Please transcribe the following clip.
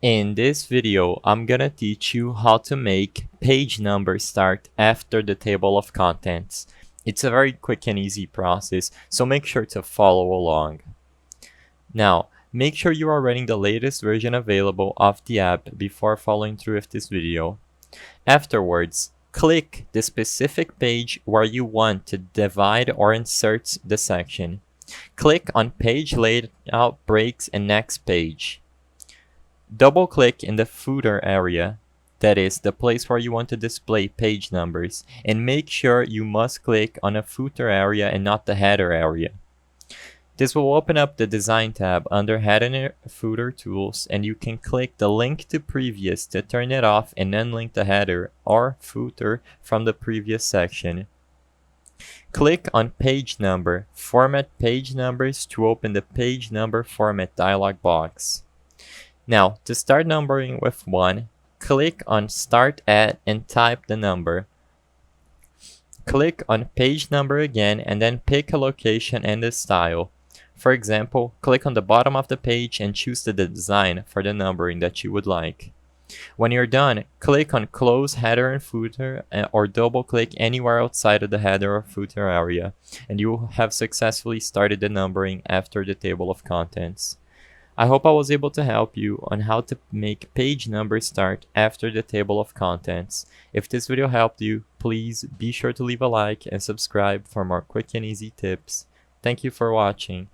In this video, I'm gonna teach you how to make page numbers start after the table of contents. It's a very quick and easy process, so make sure to follow along. Now, make sure you are running the latest version available of the app before following through with this video. Afterwards, click the specific page where you want to divide or insert the section. Click on Page Layout Breaks and Next Page. Double-click in the footer area, that is, the place where you want to display page numbers, and make sure you must click on a footer area and not the header area. This will open up the Design tab under Header and Footer Tools, and you can click the link to previous to turn it off and unlink the header or footer from the previous section. Click on Page Number, Format Page Numbers to open the Page Number Format dialog box. Now, to start numbering with 1, click on Start At and type the number. Click on Page Number again and then pick a location and a style. For example, click on the bottom of the page and choose the design for the numbering that you would like. When you're done, click on Close Header and Footer or double-click anywhere outside of the header or footer area, and you will have successfully started the numbering after the table of contents. I hope I was able to help you on how to make page numbers start after the table of contents. If this video helped you, please be sure to leave a like and subscribe for more quick and easy tips. Thank you for watching.